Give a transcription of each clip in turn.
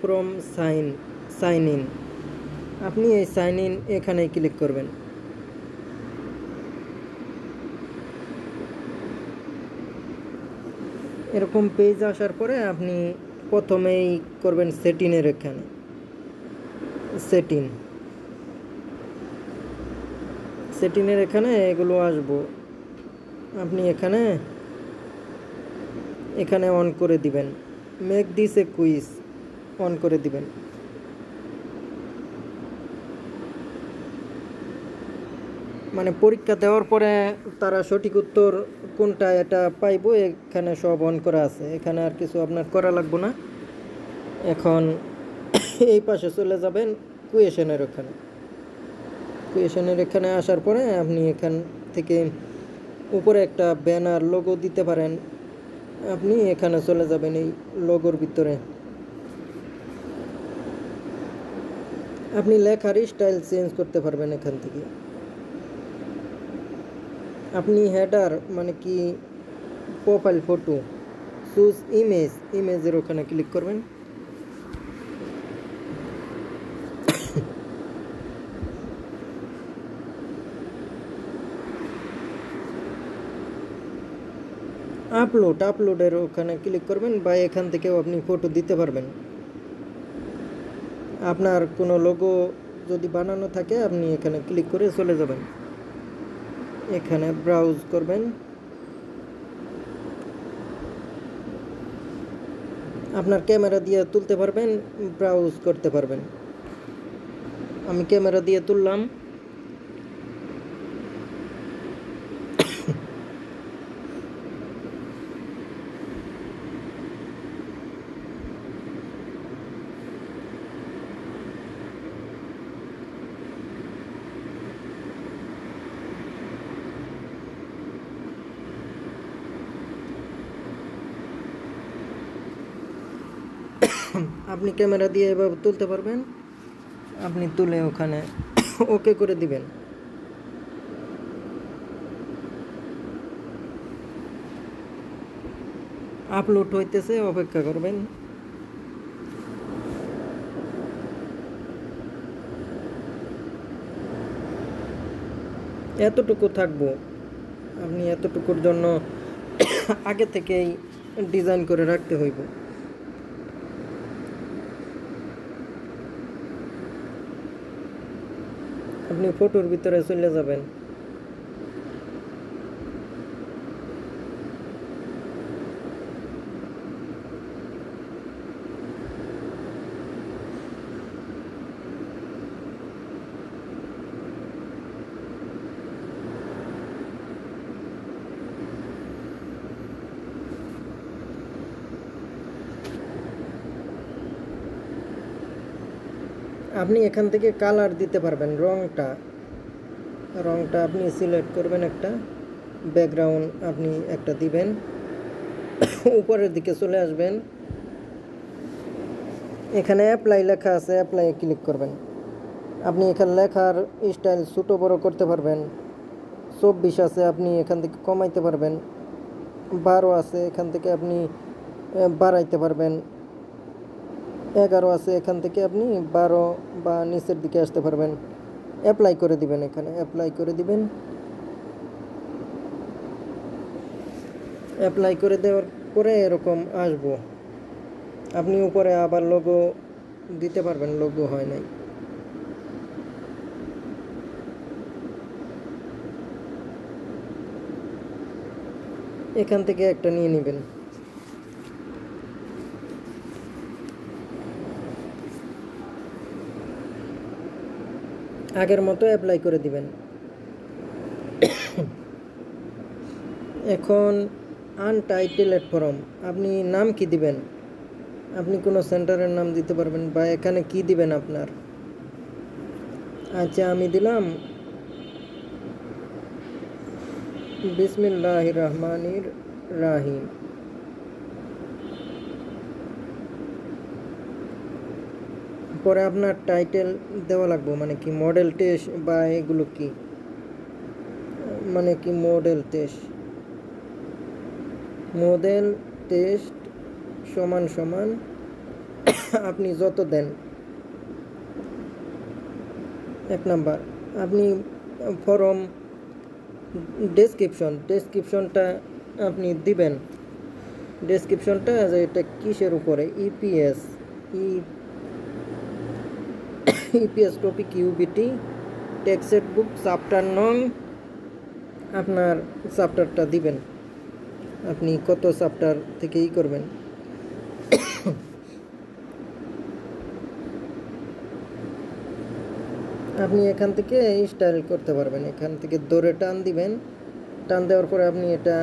From sign in. আপনি এই sign in এখানে ক্লিক করবেন। এরকম পেজ আসার পরে আপনি প্রথমেই করবেন সেটিংয়ের এখানে সেটিংয়ের এখানে এগুলো আসবো। আপনি এখানে অন করে দিবেন, make this A quiz on করে দিবেন। মানে পরীক্ষা দেওয়ার পরে তারা সঠিক উত্তর কোনটা এটা পাইবো, এখানে সব অন করা আছে। এখানে আর কিছু আপনার করা লাগবে না। এখন এই পাশে চলে যাবেন কুয়েশনের এখানে আসার পরে আপনি এখান থেকে উপরে একটা ব্যানার লোগো দিতে পারেন। আপনি এখানে চলে যাবেন, এই লোগোর ভিতরে আপনি লেখার স্টাইল চেঞ্জ করতে পারবেন। এখান থেকে আপনি হেডার মানে কি প্রোফাইল ফটো, চুজ ইমেজের ওখানে ক্লিক করবেন। আপলোডের ওখানে ক্লিক করবেন, বা এখান থেকেও আপনি ফটো দিতে পারবেন। আপনার কোনো লোগো যদি বানানো থাকে আপনি এখানে ক্লিক করে চলে যাবেন, এখানে ব্রাউজ করবেন। আপনার ক্যামেরা দিয়ে তুলতে পারবেন, ব্রাউজ করতে পারবেন। আমি ক্যামেরা দিয়ে তুললাম। আপনি ক্যামেরা দিয়ে এভাবে তুলতে পারবেন। আপনি তুলে ওখানে ওকে করে দিবেন। আপলোড হইতেছে, অপেক্ষা করবেন। এতটুকু থাকবো, আপনি এতটুকুর জন্য আগে থেকেই ডিজাইন করে রাখতে হইব। আপনি ফটোর ভিতরে চলে যাবেন। আপনি এখান থেকে কালার দিতে পারবেন, রংটা আপনি সিলেক্ট করবেন, একটা ব্যাকগ্রাউন্ড আপনি একটা দিবেন। উপরের দিকে চলে আসবেন, এখানে অ্যাপ্লাই লেখা আছে, অ্যাপ্লাই ক্লিক করবেন। আপনি এখানে লেখার স্টাইল ছোটো বড় করতে পারবেন। 24 আছে, আপনি এখান থেকে কমাইতে পারবেন। 12 আছে, এখান থেকে আপনি বাড়াইতে পারবেন। 11 আছে, এখান থেকে আপনি 12 বা নিচের দিকে আসতে পারবেন। অ্যাপ্লাই করে দিবেন, এখানে অ্যাপ্লাই করে দিবেন। অ্যাপ্লাই করে দেওয়ার পরে এরকম আসবো। আপনি উপরে আবার লোগো দিতে পারবেন, লোগো হয় নাই। এখান থেকে একটা নিয়ে নেবেন। আগের মতো অ্যাপ্লাই করে দিবেন। এখন আনটাইটেলড ফর্ম, আপনি নাম কি দিবেন? আপনি কোনো সেন্টারের নাম দিতে পারবেন, বা এখানে কি দিবেন আপনার। আচ্ছা, আমি দিলাম বিসমিল্লাহির রহমানির রাহিম। পরে আপনার টাইটেল দেওয়া লাগবে, মানে কি মডেল টেস্ট, বা এগুলো কি মানে কি মডেল টেস্ট সমান আপনি যত দেন, 1 নাম্বার আপনি ফরম ডেসক্রিপশনটা আপনি দিবেন। ডেসক্রিপশনটা যে এটা কিসের উপরে, EPS topic UBT text book chapter নং, আপনার চ্যাপ্টারটা দিবেন, আপনি কত চ্যাপ্টার থেকে করবেন। আপনি এখান থেকে স্টাইল করতে পারবেন, এখান থেকে ধরে টান দিবেন, টান দেওয়ার পরে আপনি এটা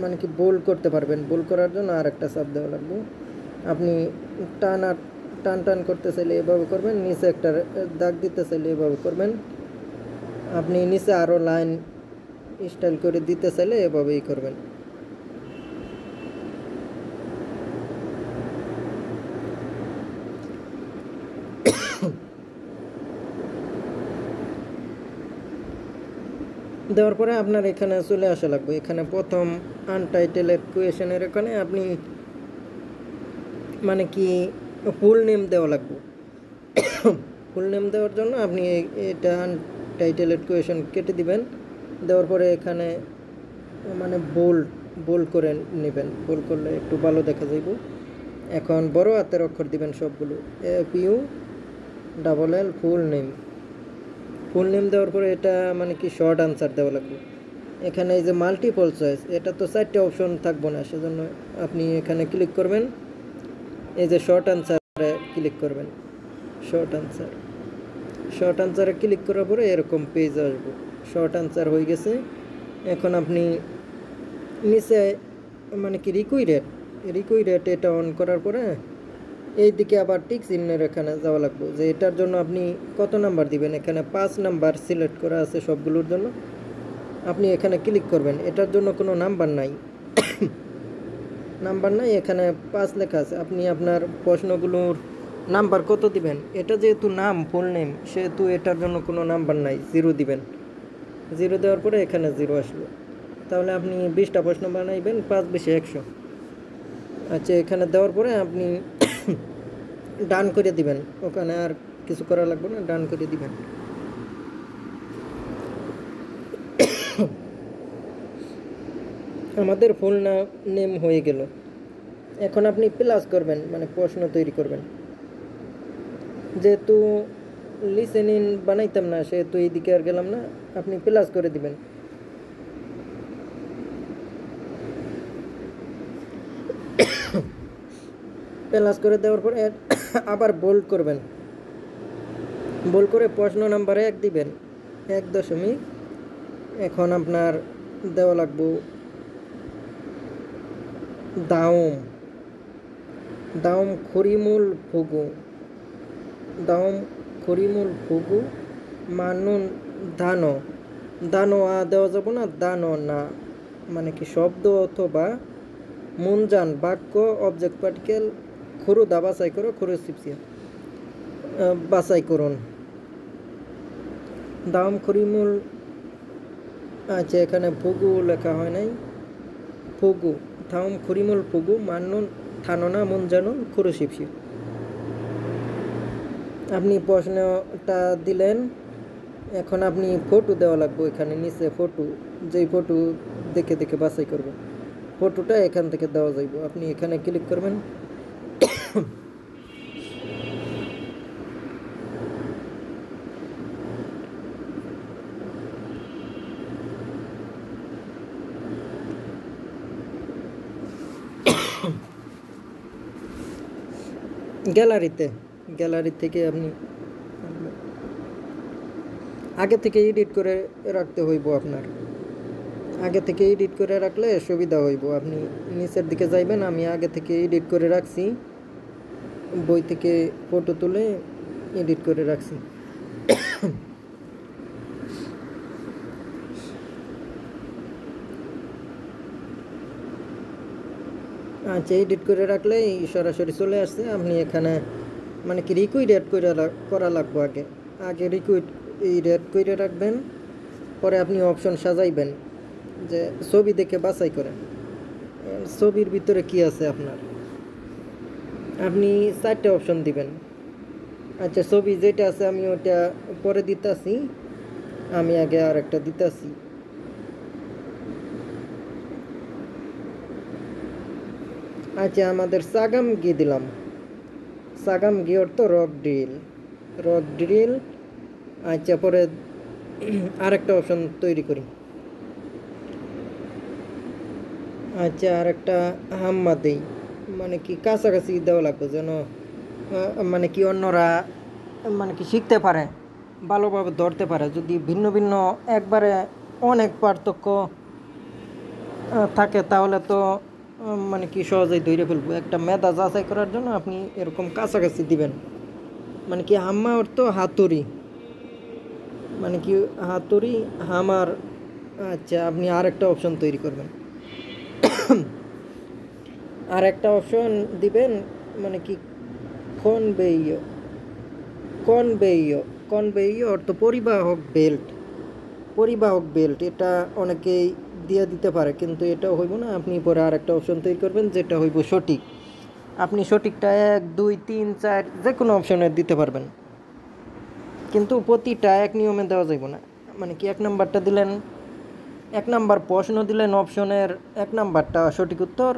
মানে কি বোল্ড করতে পারবেন। বোল্ড করার জন্য আর একটা চাপ দেওয়া লাগবে। আপনি টান করতে চাইলে এভাবে করবেন, নিচে একটা দাগ দিতে চাইলে এভাবে করবেন, আপনি নিচে আরও লাইন স্টাইল করে দিতে চাইলে এভাবেই করবেন। দেওয়ার পরে আপনার এখানে চলে আসা লাগবে। এখানে প্রথম আনটাইটেলেড কোয়েশনের এখানে আপনি মানে কি ফুল নেম দেওয়া লাগবে। ফুল নেম দেওয়ার জন্য আপনি এটা আনটাইটেলেড কোয়েশন কেটে দিবেন। দেওয়ার পরে এখানে মানে বোল্ড করে নেবেন, বোল্ড করলে একটু ভালো দেখা যাইব। এখন বড় হাতের অক্ষর দিবেন সবগুলো, FULL ফুল নেম দেওয়ার পরে এটা মানে কি শর্ট আনসার দেওয়া লাগবে। এখানে এই যে মাল্টিপল চয়েস, এটা তো 4টে অপশন থাকবো না, সেজন্য আপনি এখানে ক্লিক করবেন, এই যে শর্ট আনসারে ক্লিক করবেন। শর্ট আনসারে ক্লিক করার পরে এরকম পেজ আসবে। শর্ট আনসার হয়ে গেছে। এখন আপনি নিচে মানে কি রিকুইরেট এটা অন করার পরে এই দিকে আবার টিক চিহ্নের এখানে যাওয়া লাগবে, যে এটার জন্য আপনি কত নাম্বার দিবেন। এখানে 5 নাম্বার সিলেক্ট করা আছে সবগুলোর জন্য, আপনি এখানে ক্লিক করবেন। এটার জন্য কোনো নাম্বার নাই, এখানে 5 লেখা আছে। আপনি আপনার প্রশ্নগুলোর নাম্বার কত দিবেন। এটা যেহেতু নাম ফুল নেম, সেহেতু এটার জন্য কোনো নাম্বার নাই, 0 দিবেন। 0 দেওয়ার পরে এখানে 0 আসলো। তাহলে আপনি 20টা প্রশ্ন বানাইবেন, 5 × 100। আচ্ছা, এখানে দেওয়ার পরে আপনি ডান করে দিবেন, ওখানে আর কিছু করা লাগবে না, ডান করে দিবেন। আমাদের ফুল নেম হয়ে গেল। এখন আপনি প্লাস করবেন, মানে প্রশ্ন তৈরি করবেন। যেহেতু লিসেনিং বানাইতাম না, সেহেতু এইদিকে আর গেলাম না, আপনি প্লাস করে দিবেন। প্লাস করে দেওয়ার পরে আবার বোল্ড করবেন, বোল্ড করে প্রশ্ন নাম্বার 1 দিবেন, 1 এখন আপনার দেওয়া লাগবে দাউম খরিমুল ফুগু মানুন দানো দেওয়া যাব না, দানো না, মানে কি শব্দ অথবা মুনজান বাক্য অবজেক্ট পার্টিকেল খুরুদা বাছাই করো, খুরুসিপসিয়া বাছাই করুন। দাম খরিমুল, আচ্ছা এখানে ফুগু লেখা হয় নাই, ফুগু থাউম খরিমুল ফুগু মান্নুন থাননা মুনজানুন খুরুসিপসি। আপনি প্রশ্নটা দিলেন। এখন আপনি ফটো দেওয়া লাগবে, এখানে নিচে ফটো, যেই ফটো দেখে বাছাই করবেন, ফটোটা এখান থেকে দেওয়া যাইব। আপনি এখানে ক্লিক করবেন। গ্যালারি থেকে আপনি আগে থেকে এডিট করে রাখতে হইব। আপনার আগে থেকে এডিট করে রাখলে সুবিধা হইব। আপনি নিচের দিকে যাইবেন, আমি আগে থেকে এডিট করে রাখছি, বই থেকে ফটো তুলে এডিট করে রাখছি। আচ্ছা, এডিট করে রাখলেই সরাসরি চলে আসছে। আপনি এখানে মানে কি রিকুইড করা লাগবে। আগে রিকুইড করে রাখবেন, পরে আপনি অপশন সাজাইবেন, যে ছবি দেখে বাছাই করেন ছবির ভিতরে কি আছে আপনার। আপনি 4টা অপশন দিবেন। আচ্ছা, ছবি যেটা আছে আমি ওটা পরে দিতাছি, আমি আগে আর একটা দিতাছি। আচ্ছা, আমাদের সাগাম গিয়ে দিলাম। সাগাম গিয়ে অর্থ রক ড্রিল, রক ড্রিল। আচ্ছা, পরে আরেকটা অপশন তৈরি করি। আচ্ছা, আরেকটা হাম্মা দেই, মানে কি কাছাকাছি দেওয়া লাগবে যেন মানে কি অন্যরা মানে কি শিখতে পারে, ভালোভাবে ধরতে পারে। যদি ভিন্ন ভিন্ন একবারে অনেক পার্থক্য থাকে তাহলে তো মানে কি সহজেই ধরে ফেলবো। একটা মেধা যাচাই করার জন্য আপনি এরকম কাছাকাছি দিবেন। মানে কি হাম্মা অর্থ হাতুড়ি, মানে কি হাতুড়ি, হামার। আচ্ছা, আপনি আরেকটা অপশন তৈরি করবেন, আর একটা অপশন দিবেন, মানে কি কনভেয়, কনভেয়, কনভেয় অর্থ পরিবাহক বেল্ট, পরিবাহক বেল্ট। এটা অনেকেই দিয়ে দিতে পারে, কিন্তু এটা হইব না। আপনি পরে আর একটা অপশন তৈরি করবেন যেটা হইব সঠিক। আপনি সঠিকটা 1 2 3 4 যে কোনো অপশনে দিতে পারবেন, কিন্তু প্রতিটা এক নিয়মে দেওয়া যাইব না। মানে কি 1 নাম্বারটা দিলেন, 1 নাম্বার প্রশ্ন দিলেন অপশনের 1 নাম্বারটা সঠিক উত্তর,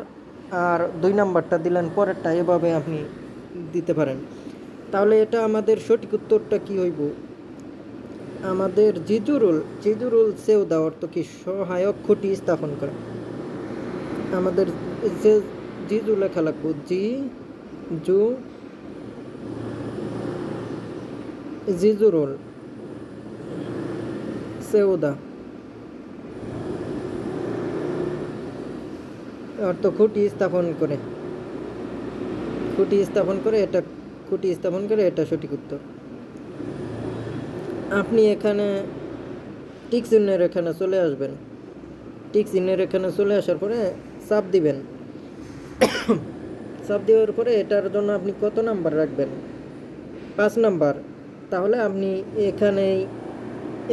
আর 2 নাম্বারটা দিলেন পরেরটা, এভাবে আপনি দিতে পারেন। তাহলে এটা আমাদের সঠিক উত্তরটা কি হইব? আমাদের জিজুরুল, জিজুরুল সেউদা অর্থ কি সহায়ক খুঁটি স্থাপন করা। আমাদের যে জিজু লেখা লাগবো, জি জু, জিজুরুল সেউদা অর্থ খুঁটি স্থাপন করে, খুঁটি স্থাপন করে, এটা খুঁটি স্থাপন করে, এটা সঠিক উত্তর। আপনি এখানে টিক চিহ্নের এখানে চলে আসবেন, টিক চিহ্নের এখানে চলে আসার পরে চাপ দিবেন। চাপ দেওয়ার পরে এটার জন্য আপনি কত নাম্বার রাখবেন? 5 নাম্বার। তাহলে আপনি এখানেই,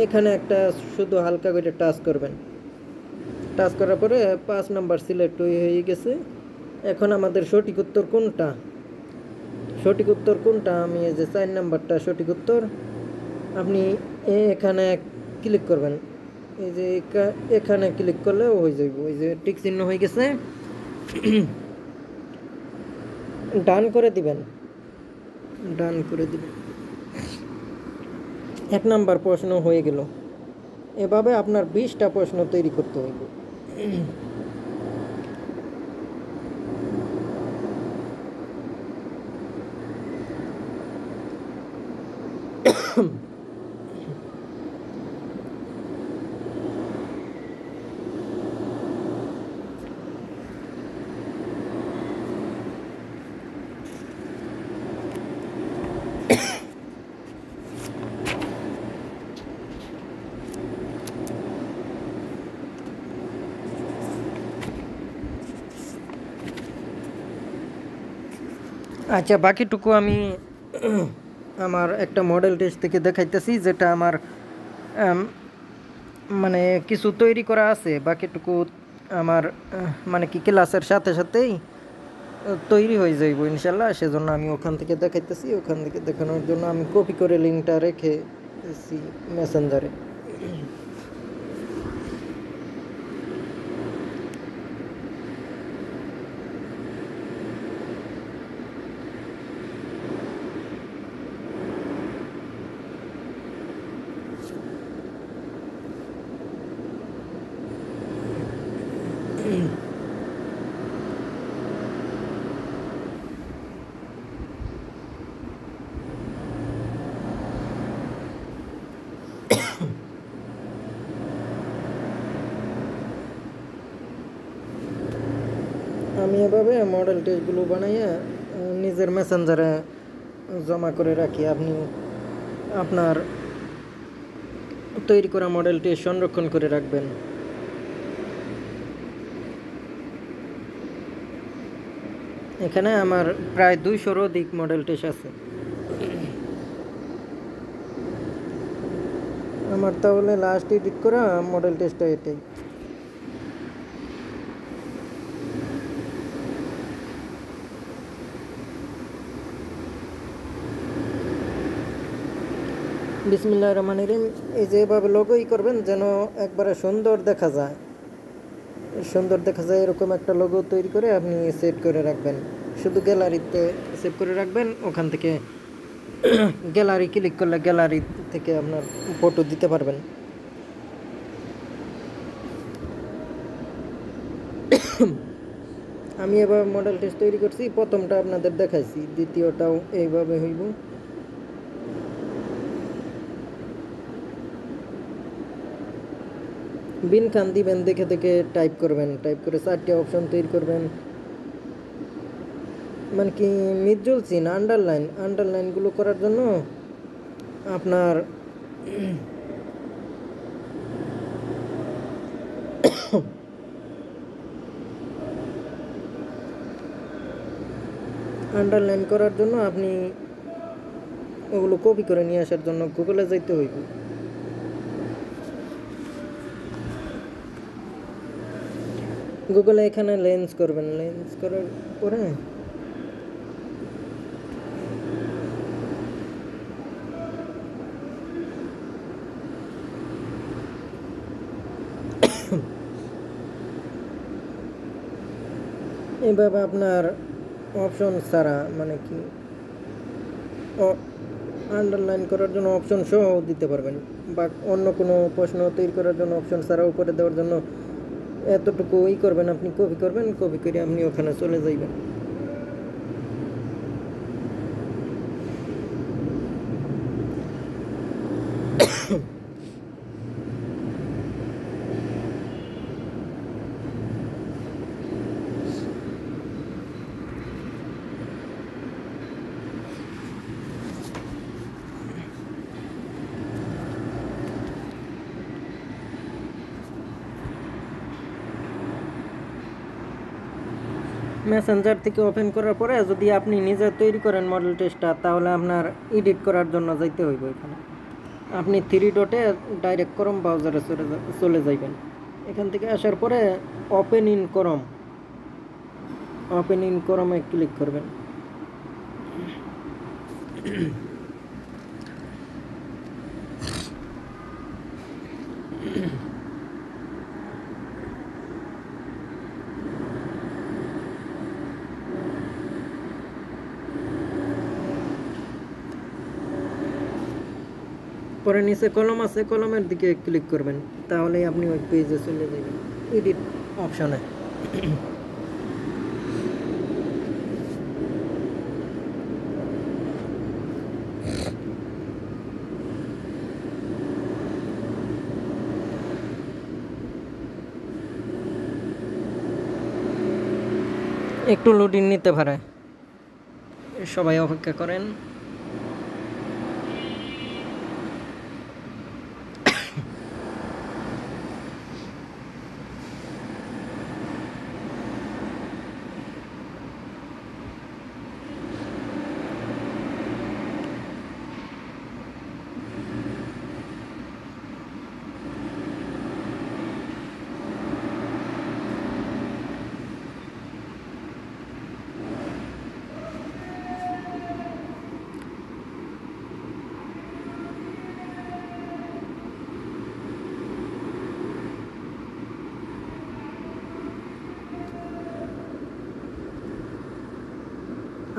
এখানে একটা শুধু হালকা করে টাচ করবেন। টাচ করার পরে 5 নাম্বার সিলেক্ট হয়ে গেছে। এখন আমাদের সঠিক উত্তর কোনটা? সঠিক উত্তর কোনটা? আমি এই যে 4 নাম্বারটা সঠিক উত্তর। আপনি এখানে ক্লিক করবেন, এই যে এখানে ক্লিক করলেও হয়ে যাইব। এই যে টিক চিহ্ন হয়ে গেছে, ডান করে দিবেন, ডান করে দিবেন। 1 নাম্বার প্রশ্ন হয়ে গেল। এভাবে আপনার 20টা প্রশ্ন তৈরি করতে হইব। আচ্ছা, বাকিটুকু আমি আমার একটা মডেল টেস্ট থেকে দেখাইতেছি, যেটা আমার মানে কিছু তৈরি করা আছে। বাকিটুকু আমার মানে কি ক্লাসের সাথে সাথেই তৈরি হয়ে যাইব ইনশাল্লাহ। সেজন্য আমি ওখান থেকে দেখাইতেছি। ওখান থেকে দেখানোর জন্য আমি কপি করে লিঙ্কটা রেখেছি মেসেঞ্জারে। আমি এভাবে মডেল টেস্টগুলো বানাইয়া নিজের মেসেঞ্জারে জমা করে রাখি। আপনি আপনার তৈরি করা মডেল টেস্ট সংরক্ষণ করে রাখবেন। এখানে আমার প্রায় 200-র অধিক মডেল টেস্ট আছে। আমার তাহলে লাস্ট এডিট করা মডেল টেস্টটা এটাই। বিসমিল্লাহির রহমানির রহিম। এই যে এভাবে লোগোই করবেন যেন একবারে সুন্দর দেখা যায়, এরকম একটা লোগো তৈরি করে আপনি সেট করে রাখবেন। শুধু গ্যালারিতে সেভ করে রাখবেন, ওখান থেকে গ্যালারি ক্লিক করলে গ্যালারি থেকে আপনার ফটো দিতে পারবেন। আমি এবার মডেল টেস্ট তৈরি করছি, প্রথমটা আপনাদের দেখাইছি, দ্বিতীয়টাও এইভাবে হইব। বিন খান দিবেন, দেখে দেখে টাইপ করবেন, টাইপ করে 4টি অপশন তৈরি করবেন। মানে কি মিডজুল সিন আন্ডারলাইনগুলো করার জন্য আপনার আন্ডারলাইন করার জন্য আপনি ওগুলো কপি করে নিয়ে আসার জন্য গুগলে যাইতে হইব। গুগলে এখানে লেন্স করবেন, লেন্স করার পরে এইভাবে আপনার অপশন ছাড়া, মানে কি আন্ডারলাইন করার জন্য অপশন সহ দিতে পারবেন, বা অন্য কোনো প্রশ্ন তৈরি করার জন্য অপশন ছাড়া উপরে দেওয়ার জন্য এতটুকু করবেন, আপনি কপি করবেন, কপি করে আপনি ওখানে চলে যাইবেন। মেসেঞ্জার থেকে ওপেন করার পরে যদি আপনি নিজে তৈরি করেন মডেল টেস্টটা, তাহলে আপনার এডিট করার জন্য যাইতে হইব। এখানে আপনি 3 ডটে ডাইরেক্ট ক্রোম ব্রাউজারে চলে যাইবেন। এখান থেকে আসার পরে ওপেন ইন ক্রোমে ক্লিক করবেন। পরে নিচে কলম আছে, কলমের দিকে ক্লিক করবেন, তাহলেই আপনি ওই পেজে চলে যাবেন এডিট অপশনে। একটু লোডিং নিতে পারে, সবাই অপেক্ষা করেন।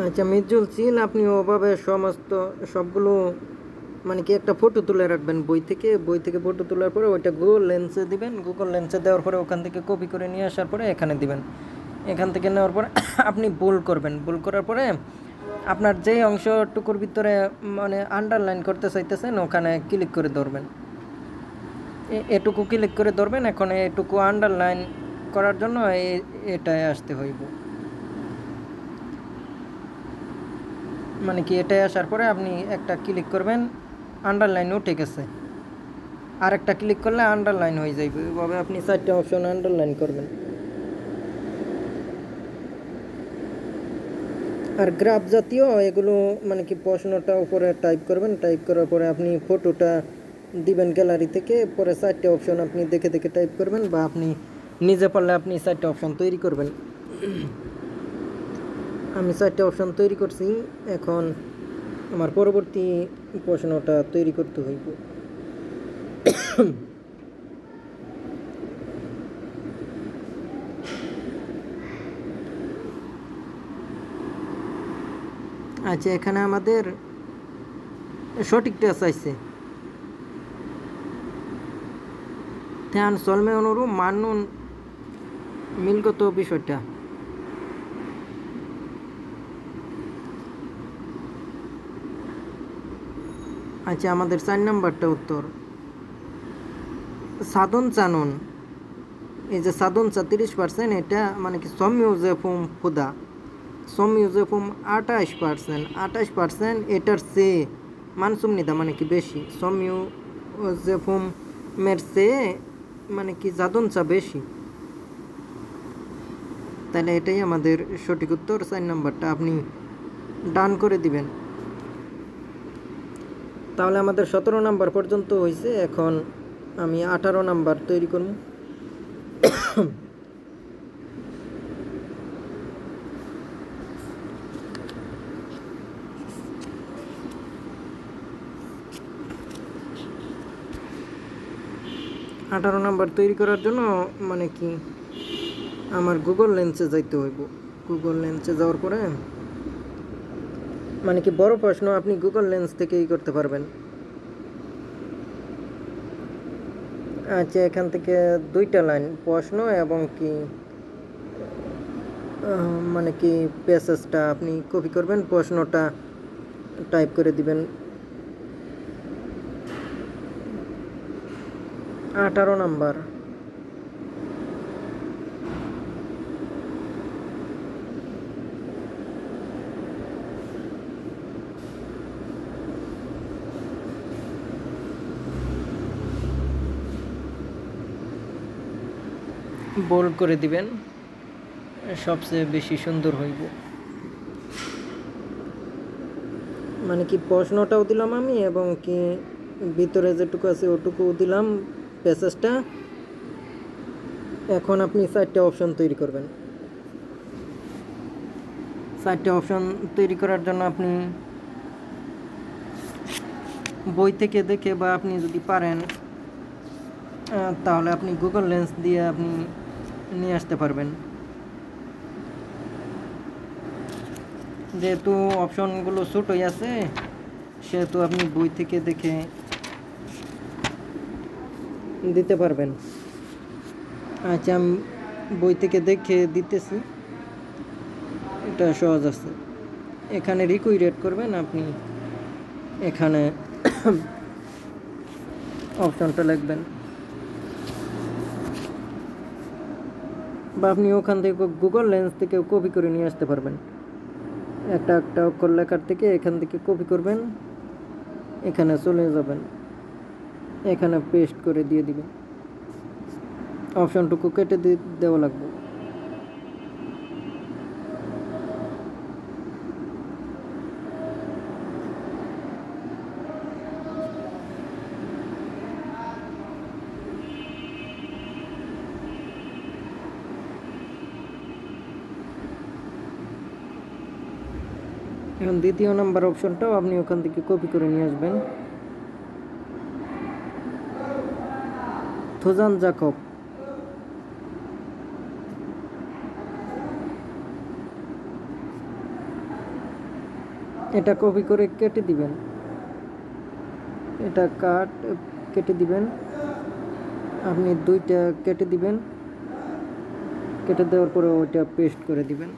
আচ্ছা, মিডজুল সিল আপনি ওভাবে সবগুলো মানে কি একটা ফটো তুলে রাখবেন বই থেকে ফটো তোলার পরে ওইটা গুগল লেন্সে দিবেন। গুগল লেন্সে দেওয়ার পরে ওখান থেকে কপি করে নিয়ে আসার পরে এখানে দিবেন। এখান থেকে নেওয়ার পরে আপনি বোল্ড করবেন। বোল্ড করার পরে আপনার যেই অংশটুকুর ভিতরে মানে আন্ডারলাইন করতে চাইতেছেন ওখানে ক্লিক করে ধরবেন, এটুকু ক্লিক করে ধরবেন। এখন এটুকু আন্ডারলাইন করার জন্য এটাই আসতে হইব, মানে কি এটাই আসার পরে আপনি একটা ক্লিক করবেন, আন্ডারলাইন উঠে গেছে, আর একটা ক্লিক করলে আন্ডারলাইন হয়ে যাবে। এভাবে আপনি 4টা অপশন আন্ডারলাইন করবেন। আর গ্রাফ জাতীয় এগুলো মানে কি প্রশ্নটা উপরে টাইপ করবেন, টাইপ করার পরে আপনি ফটোটা দিবেন গ্যালারি থেকে, পরে 4টা অপশন আপনি দেখে দেখে টাইপ করবেন, বা আপনি নিজে পারলে আপনি 4টা অপশন তৈরি করবেন। আমি 4টা অপশন তৈরি করছি। এখন আমার পরবর্তী প্রশ্নটা তৈরি করতে হইব। আচ্ছা, এখানে আমাদের সঠিকটা চাইছে। ধ্যান চলমে অনুরূপ মানুন মিলগত বিষয়টা। আচ্ছা, আমাদের 4 নাম্বারটা উত্তর। সাধন চানন, এই যে সাধন চা 30%, এটা মানে কি সমিউজেফুম ফুদা। সমিউজেফুম 28%, এটার চেয়ে মানসুম নিদা মানে কি বেশি। সমিউজেফুম মের চেয়ে মানে কি জাদন চা বেশি। তাহলে এটাই আমাদের সঠিক উত্তর, 4 নাম্বারটা আপনি ডান করে দিবেন। তাহলে আমাদের 17 নাম্বার পর্যন্ত হয়েছে। এখন আমি 18 নাম্বার তৈরি করব। আঠারো নাম্বার তৈরি করার জন্য মানে কি আমার গুগল লেন্সে যাইতে হইব। গুগল লেন্সে যাওয়ার পরে মানে কি বড় প্রশ্ন আপনি গুগল লেন্স থেকেই করতে পারবেন। আচ্ছা, এখান থেকে 2টা লাইন প্রশ্ন এবং কি মানে কি প্যাসেজটা আপনি কপি করবেন, প্রশ্নটা টাইপ করে দিবেন। 18 নাম্বার। বোল্ড করে দিবেন, সবচেয়ে বেশি সুন্দর হইব। মানে কি প্রশ্নটাও দিলাম আমি এবং কি ভিতরে যেটুকু আছে ওটুকু দিলাম প্যাসেজটা। এখন আপনি 4টা অপশন তৈরি করবেন। 4টা অপশন তৈরি করার জন্য আপনি বই থেকে দেখে বা আপনি যদি পারেন তাহলে আপনি গুগল লেন্স দিয়ে আপনি নিয়ে আসতে পারবেন। যেহেতু অপশনগুলো ছোটই আছে সেহেতু আপনি বই থেকে দেখে দিতে পারবেন। আচ্ছা, আমি বই থেকে দেখে দিতেছি, এটা সহজ আছে। এখানে রিকুইরেট করবেন আপনি, এখানে অপশনটা লিখবেন বা আপনি ওখান থেকে গুগল লেন্স থেকে কপি করে নিয়ে আসতে পারবেন। একটা একটা অক্ষর লেখার থেকে এখান থেকে কপি করবেন, এখানে চলে যাবেন, এখানে পেস্ট করে দিয়ে দিবেন। অপশনটুকু কেটে দেওয়া লাগবে। এখন 2য় নাম্বার অপশনটাও আপনি ওখান থেকে কপি করে নিয়ে আসবেন। থোজান জাকব, এটা কপি করে কেটে দিবেন, এটা কেটে দিবেন। আপনি 2টা কেটে দিবেন, কেটে দেওয়ার পরে ওইটা পেস্ট করে দিবেন।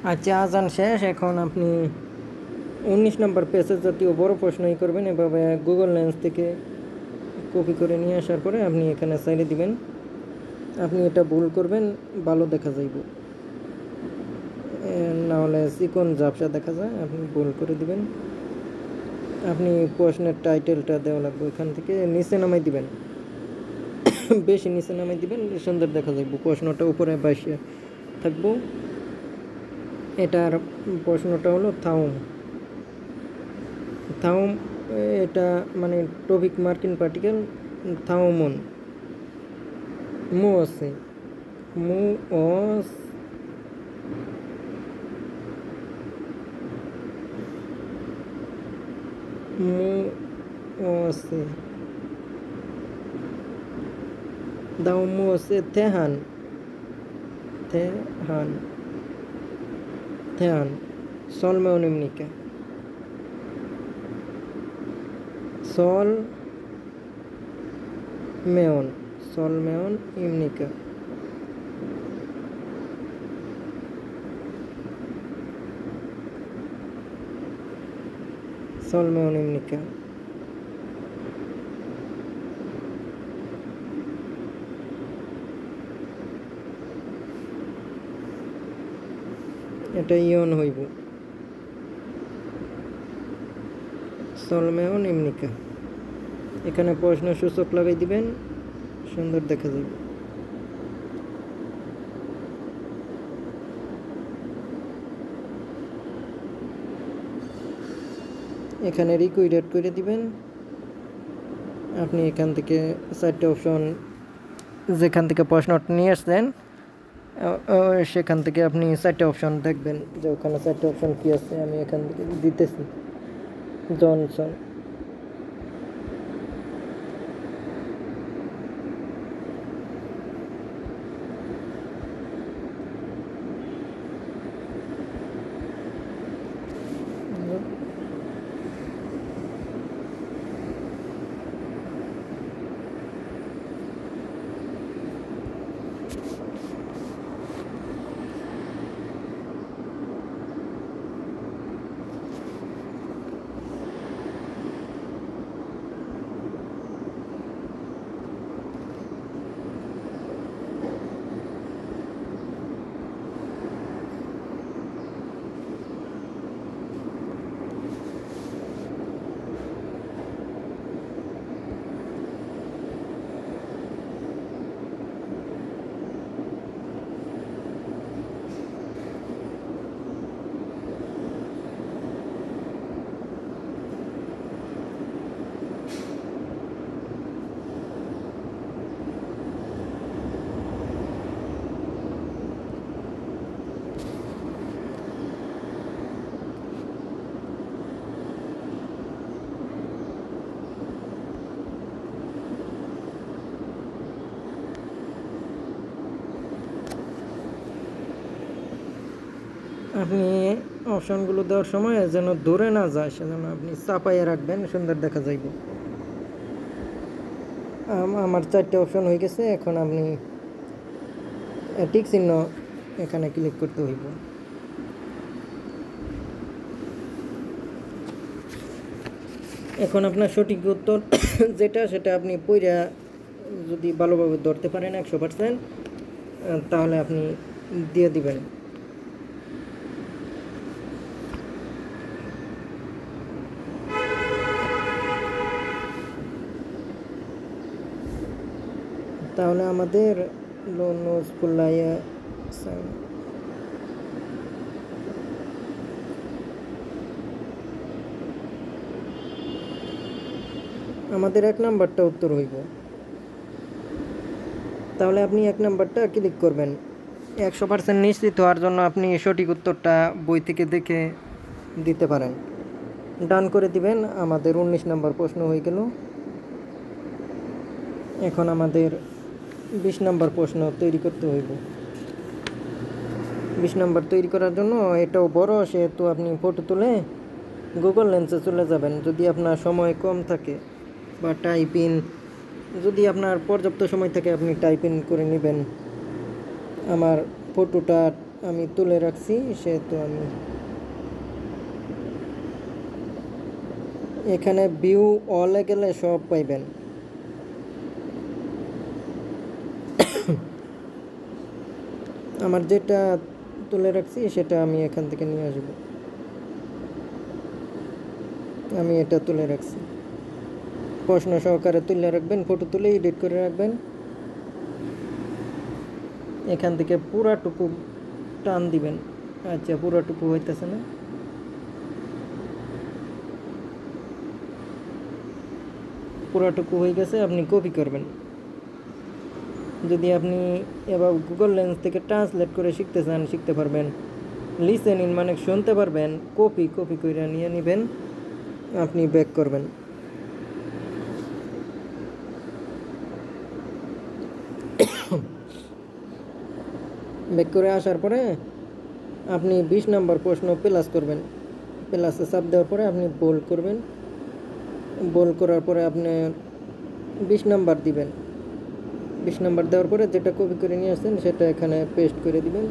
আচ্ছা, আজান শেষ। এখন আপনি 19 নম্বর পেজের জাতীয় বড় প্রশ্নই করবেন। এভাবে গুগল লেন্স থেকে কপি করে নিয়ে আসার পরে আপনি এখানে সাইডে দিবেন। আপনি এটা ভুল করবেন, ভালো দেখা যাইব, না হলে চিকন ঝাপসা দেখা যায়। আপনি ভুল করে দিবেন। আপনি প্রশ্নের টাইটেলটা দেওয়া লাগবে, এখান থেকে নিচে নামাই দিবেন, বেশি নিচে নামাই দিবেন, সুন্দর দেখা যাইব। প্রশ্নটা উপরে বসে থাকবো। এটার প্রশ্নটা হলো থাউম। থাউম এটা মানে টপিক মার্কিন পার্টিকেল থাউমন। মু আছে, মু অস মু আছে, দাও মু আছে থেহান, থেহান, থেহান সল মেউনিমনিকা, সল মেয়ন, সল মেয়ন ইমনিকা। সল মেয়ন ইমনিকা। এটা ইয়ন হইব, সলমেয়ন ইমনিকা। এখানে প্রশ্ন সূচক লাগাই দিবেন, সুন্দর দেখা যাবে। এখানে রিকুইডেড করে দিবেন। আপনি এখান থেকে 4টে অপশন, যেখান থেকে প্রশ্নটা নিয়ে আসছেন সেখান থেকে আপনি 4টে অপশন দেখবেন যে ওখানে 4টে অপশন কী আছে। আমি এখান থেকে দিতেছি জনসন। আপনি অপশনগুলো দেওয়ার সময় যেন দূরে না যায়, সেজন্য আপনি চাপাইয়ে রাখবেন, সুন্দর দেখা যাইব। আমার 4টে অপশন হয়ে গেছে। এখন আপনি টিক চিহ্ন এখানে ক্লিক করতে হইব। এখন আপনার সঠিক উত্তর যেটা, সেটা আপনি পইরা যদি ভালোভাবে ধরতে পারেন 100%, তাহলে আপনি দিয়ে দিবেন। তাহলে আমাদের আমাদের 1 নাম্বারটা উত্তর হইব। তাহলে আপনি 1 নাম্বারটা ক্লিক করবেন। 100% নিশ্চিত হওয়ার জন্য আপনি সঠিক উত্তরটা বই থেকে দেখে দিতে পারেন। ডান করে দিবেন। আমাদের 19 নাম্বার প্রশ্ন হয়ে গেল। এখন আমাদের 20 নাম্বার প্রশ্ন তৈরি করতে হইব। 20 নাম্বার তৈরি করার জন্য এটাও বড়, সেহেতু আপনি ফটো তুলে গুগল লেন্সে চলে যাবেন। যদি আপনার সময় কম থাকে বা টাইপিং, যদি আপনার পর্যাপ্ত সময় থাকে, আপনি টাইপিং করে নেবেন। আমার ফটোটা আমি তুলে রাখছি, সেহেতু আমি এখানে ভিউ অলে গেলে সব পাইবেন। আমার যেটা তুলে রাখছি সেটা আমি এখান থেকে নিয়ে আসব। আমি এটা তুলে রাখছি, প্রশ্ন সহকারে তুলে রাখবেন, ফটো তুলে এডিট করে রাখবেন। এখান থেকে পুরাটুকু টান দিবেন। আচ্ছা, পুরাটুকু হইতেছে না, পুরাটুকু হয়ে গেছে। আপনি কপি করবেন। যদি আপনি এবার গুগল লেন্স থেকে ট্রান্সলেট করে শিখতে চান, শিখতে পারবেন। লিসেনিং মানে শুনতে পারবেন, কপি করে নিয়ে নেবেন, আপনি ব্যাক করবেন। ব্যাক করে আসার পরে আপনি 20 নম্বর প্রশ্ন প্লাস করবেন। প্লাসে চাপ দেওয়ার পরে আপনি বোল্ড করবেন। বোল্ড করার পরে আপনি 20 নাম্বার দিবেন। 20 নাম্বার দেওয়ার পরে যেটা কপি করে নিয়ে আসছেন সেটা এখানে পেস্ট করে দিবেন।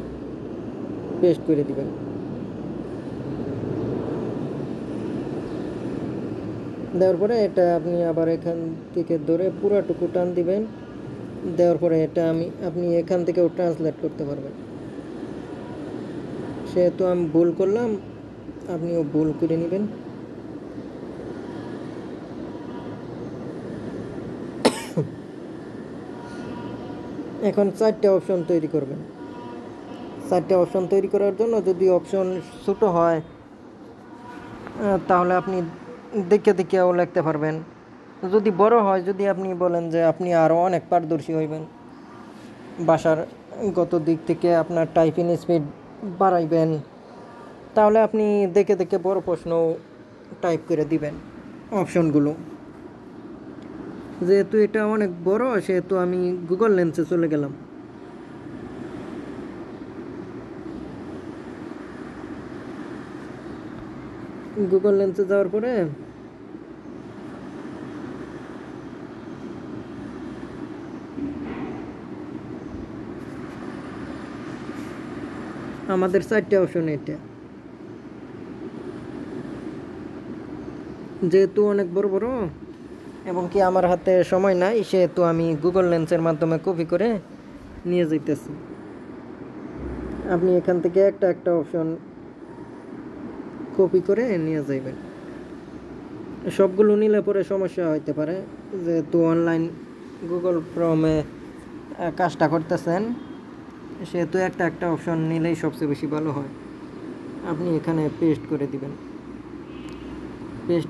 দেওয়ার পরে এটা আপনি আবার এখান থেকে ধরে পুরাটুকু টান দিবেন। দেওয়ার পরে এটা আপনি এখান থেকেও ট্রান্সলেট করতে পারবেন। সেহেতু আমি ভুল করলাম, আপনিও ভুল করে নেবেন। এখন 4টা অপশন তৈরি করবেন। 4টা অপশন তৈরি করার জন্য যদি অপশন ছোটো হয় তাহলে আপনি দেখেও লিখতে পারবেন। যদি বড় হয়, যদি আপনি বলেন যে আপনি আরও অনেক পারদর্শী হইবেন, ভাষার গত দিক থেকে আপনার টাইপিং স্পিড বাড়াইবেন, তাহলে আপনি দেখে বড় প্রশ্ন টাইপ করে দিবেন অপশনগুলো। যেহেতু এটা অনেক বড়, সেহেতু আমি গুগল লেন্সে চলে গেলাম। গুগল লেন্সে যাওয়ার পরে আমাদের 4টা অপশন। এটা যেহেতু অনেক বড় এবং কি আমার হাতে সময় নাই, সেহেতু আমি গুগল লেন্সের মাধ্যমে কপি করে নিয়ে যাইতেছি। আপনি এখান থেকে একটা অপশন কপি করে নিয়ে যাইবেন। সবগুলো নিলে পরে সমস্যা হইতে পারে, যেহেতু অনলাইন গুগল ক্রোমে কাজটা করতেছেন, সেহেতু একটা অপশন নিলেই সবচেয়ে বেশি ভালো হয়। আপনি এখানে পেস্ট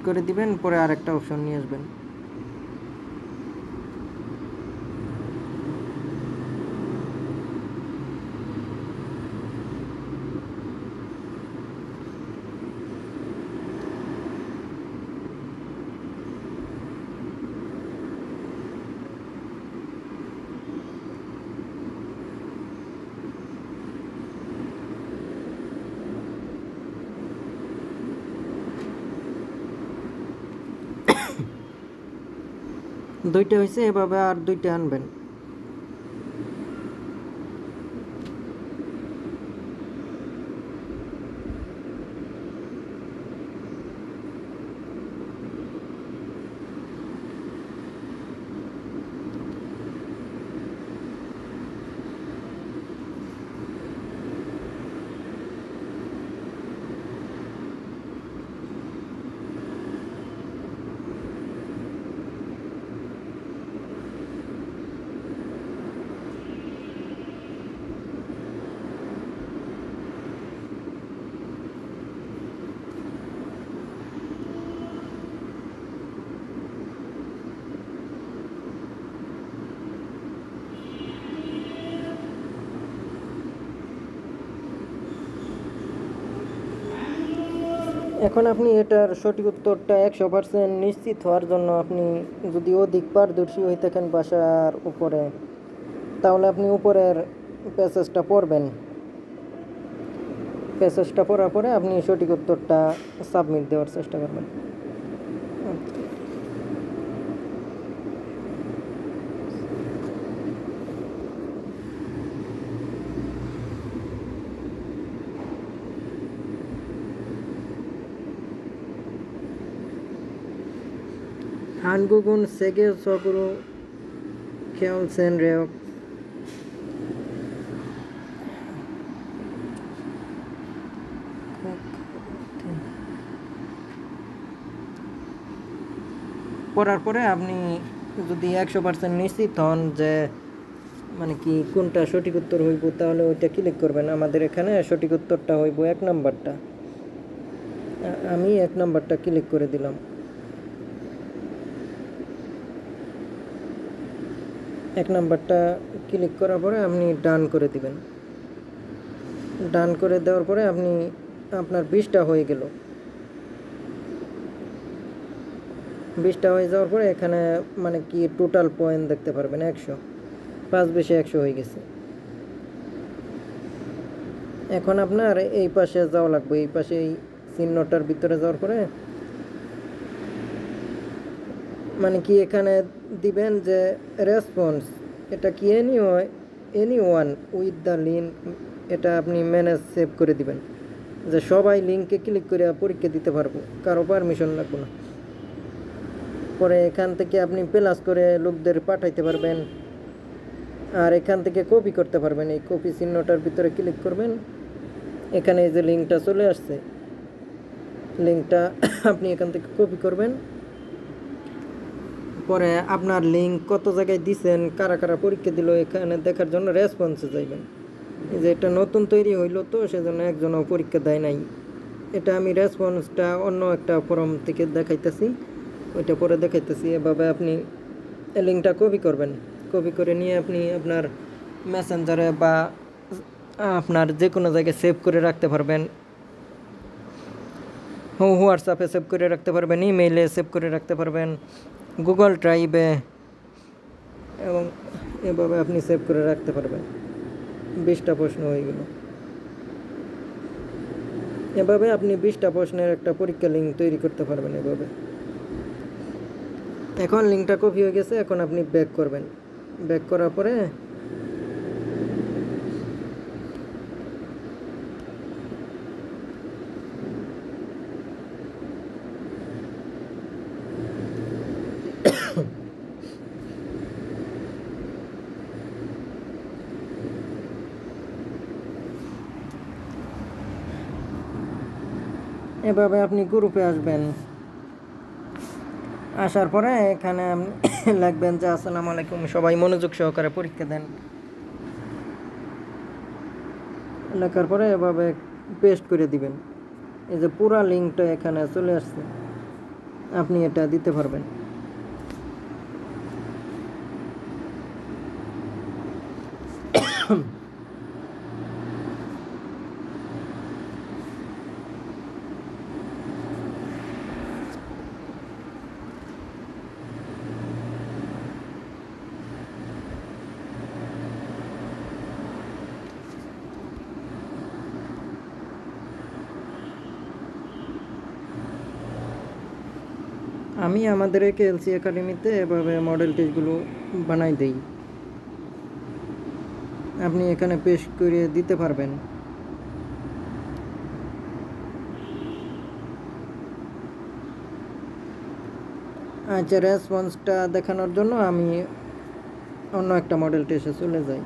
করে দিবেন, পরে আরেকটা অপশন নিয়ে আসবেন। দুইটা হয়েছে, এভাবে আর 2টা আনবেন। এখন আপনি এটার সঠিক উত্তরটা 100% নিশ্চিত হওয়ার জন্য আপনি যদি অধিক পারদর্শী হয়ে থাকেন ভাষার উপরে, তাহলে আপনি উপরের প্যাসেজটা পড়বেন। প্যাসেজটা পড়ার পরে আপনি সঠিক উত্তরটা সাবমিট দেওয়ার চেষ্টা করবেন। Angugun Sege Sokuru Kjolsen Reok পড়ার পরে আপনি যদি 100% নিশ্চিত হন যে মানে কি কোনটা সঠিক উত্তর হইব তাহলে ওইটা ক্লিক করবেন। আমাদের এখানে সঠিক উত্তরটা হইব 1 নাম্বারটা। আমি 1 নাম্বারটা ক্লিক করে দিলাম। 1 নাম্বারটা ক্লিক করার পরে আপনি ডান করে দিবেন। ডান করে দেওয়ার পরে আপনি আপনার 20টা হয়ে গেল। 20টা হয়ে যাওয়ার পরে এখানে মানে কি টোটাল পয়েন্ট দেখতে পারবেন 100, 5 বেশি 100 হয়ে গেছে। এখন আপনার এই পাশে যাওয়া লাগবে, এই পাশে এই চিহ্নটার ভিতরে যাওয়ার পরে মানে কি এখানে দিবেন যে রেসপন্স, এটা কি any one with the link, এটা আপনি ম্যানেজ সেভ করে দিবেন যে সবাই লিঙ্কে ক্লিক করে পরীক্ষা দিতে পারবো, কারো পারমিশন লাগবে না। পরে এখান থেকে আপনি প্লাস করে লোকদের পাঠাইতে পারবেন, আর এখান থেকে কপি করতে পারবেন। এই কপি চিহ্নটার ভিতরে ক্লিক করবেন, এখানে এই যে লিঙ্কটা চলে আসছে, লিঙ্কটা আপনি এখান থেকে কপি করবেন। পরে আপনার লিঙ্ক কত জায়গায় দিছেন, কারা কারা পরীক্ষা দিল এখানে দেখার জন্য রেসপন্সে যাইবেন। এই যে এটা নতুন তৈরি হইলো তো সেজন্য একজনও পরীক্ষা দেয় নাই। এটা আমি রেসপন্সটা অন্য একটা ফর্ম থেকে দেখাইতেছি, ওইটা পরে দেখাইতেছি। এভাবে আপনি লিঙ্কটা কপি করবেন, কপি করে নিয়ে আপনি আপনার মেসেঞ্জারে বা আপনার যে কোনো জায়গায় সেভ করে রাখতে পারবেন। হোয়াটসঅ্যাপে সেভ করে রাখতে পারবেন, ইমেইলে সেভ করে রাখতে পারবেন, গুগল ড্রাইভে, এবং এভাবে আপনি সেভ করে রাখতে পারবেন। 20টা প্রশ্ন হয়ে গেল। এভাবে আপনি 20টা প্রশ্নের একটা পরীক্ষা লিঙ্ক তৈরি করতে পারবেন এভাবে। এখন লিঙ্কটা কপি হয়ে গেছে, এখন আপনি ব্যাক করবেন। ব্যাক করার পরে এভাবে আপনি গ্রুপে আসবেন। আসার পরে এখানে লিখবেন যে আসসালামু আলাইকুম, সবাই মনোযোগ সহকারে পরীক্ষা দেন। লেখার পরে এভাবে পেস্ট করে দিবেন। এই যে পুরা লিঙ্কটা এখানে চলে আসছে, আপনি এটা দিতে পারবেন। আমি আমাদের কেএলসি একাডেমিতে এভাবে মডেল টেস্টগুলো বানাই দেই, আপনি এখানে পেস্ট করে দিতে পারবেন। আচ্ছা, রেসপন্সটা দেখানোর জন্য আমি অন্য একটা মডেল টেস্টে চলে যাই।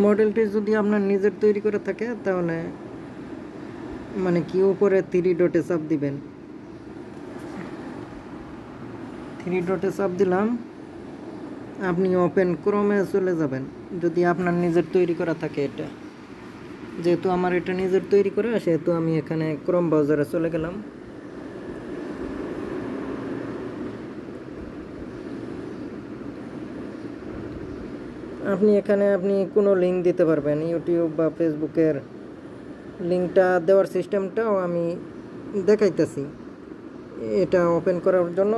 মডেলটি যদি আপনার নিজের তৈরি করে থাকে তাহলে মানে কি উপরে 3 ডটে চাপ দিবেন। 3 ডটে চাপ দিলাম, আপনি ওপেন ক্রোমে চলে যাবেন যদি আপনার নিজের তৈরি করা থাকে। এটা যেহেতু আমার এটা নিজের তৈরি করা, সেহেতু আমি এখানে ক্রোম ব্রাউজারে চলে গেলাম। আপনি এখানে কোনো লিঙ্ক দিতে পারবেন, ইউটিউব বা ফেসবুকের লিঙ্কটা দেওয়ার সিস্টেমটাও আমি দেখাইতেছি। এটা ওপেন করার জন্য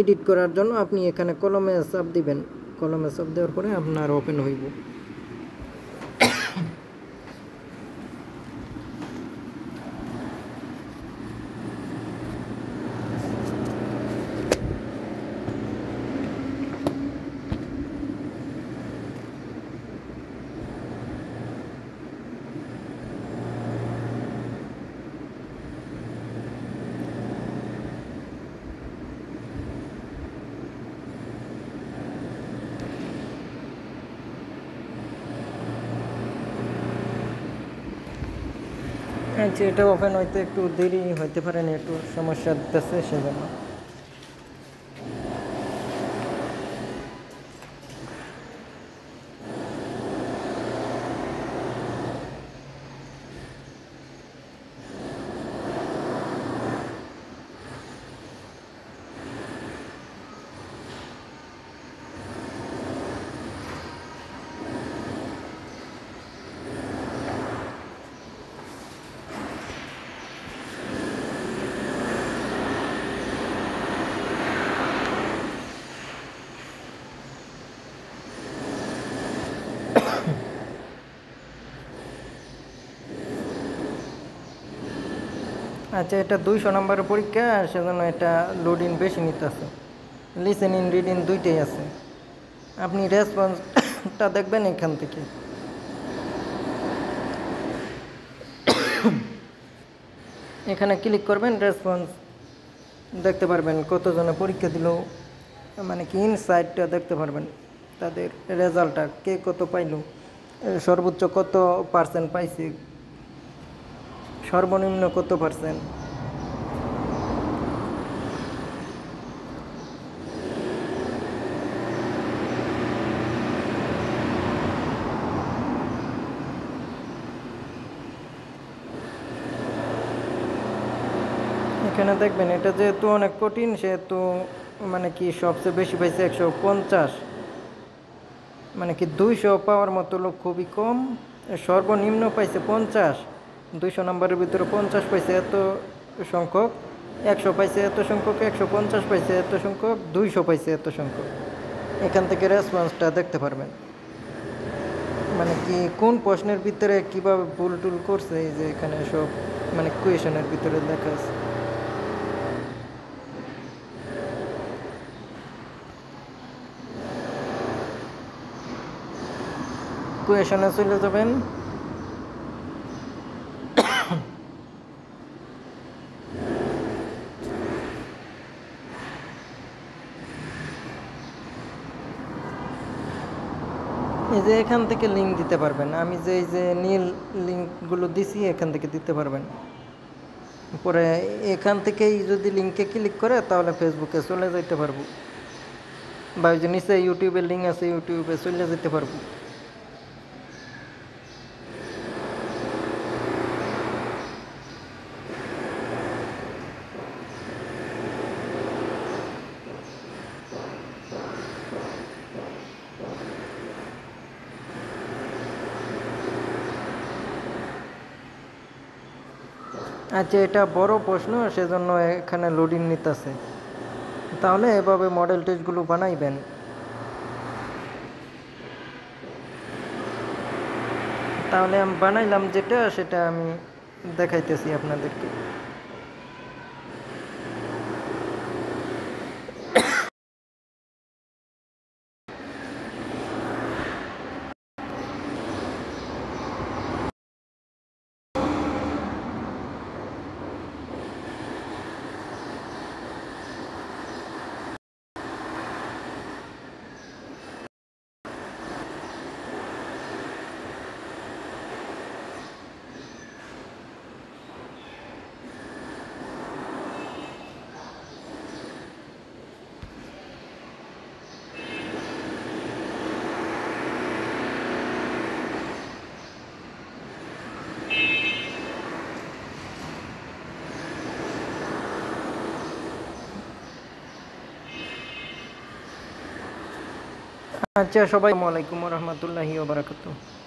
এডিট করার জন্য আপনি এখানে কলমে চাপ দিবেন। কলমে চাপ দেওয়ার পরে আপনার ওপেন হইব। আচ্ছা, এটা ওপেন হইতে একটু দেরি হইতে পারে, একটু সমস্যা দিতেছে সেজন্য। আচ্ছা, এটা 200 নম্বরের পরীক্ষা, সেজন্য এটা লোডিং বেশি নিতেছে। লিসেনিং রিডিং দুইটাই আছে। আপনি রেসপন্সটা দেখবেন এখান থেকে। এখানে ক্লিক করবেন, রেসপন্স দেখতে পারবেন কতজনে পরীক্ষা দিল, মানে কি ইনসাইটটা দেখতে পারবেন, তাদের রেজাল্টটা কে কত পাইল, সর্বোচ্চ কত পার্সেন্ট পাইছে, সর্বনিম্ন কত পার্সেন্ট। এখানে দেখবেন এটা যেহেতু অনেক কঠিন, সেহেতু মানে কি সবচেয়ে বেশি পাইছে 150, মানে কি 200 পাওয়ার মতো লোক খুবই কম। সর্বনিম্ন পাইছে 50, 200 নম্বরের ভিতরে 50 পাইছে এত সংখ্যক, 100 পাইছে এত সংখ্যক, 150 পাইছে এত সংখ্যক, 200 পাইছে এত সংখ্যক। এখান থেকে রেসপন্সটা দেখতে পারবেন, মানে কি কোন প্রশ্নের ভিতরে কিভাবে ভুল টুল করছে। এই যে এখানে সব মানে কোয়েশনের ভিতরে লেখা আছে। কোয়েশনে চলে যাবেন, এই যে এখান থেকে লিঙ্ক দিতে পারবেন। আমি যে এই যে নীল লিঙ্কগুলো দিছি এখান থেকে দিতে পারবেন। পরে এখান থেকেই যদি লিঙ্কে ক্লিক করে তাহলে ফেসবুকে চলে যেতে পারবো, বা ওই যে নিচে ইউটিউবের লিঙ্ক আছে, ইউটিউবে চলে যেতে পারবো। আচ্ছা, এটা বড় প্রশ্ন, সেজন্য এখানে লোডিং নিতেছে। তাহলে এভাবে মডেল টেস্টগুলো বানাইবেন। তাহলে আমি বানাইলাম যেটা, সেটা আমি দেখাইতেছি আপনাদেরকে। আচ্ছা সবাই, আসসালামু আলাইকুম রহমতুল্লাহি ওয়া বারাকাতুহু।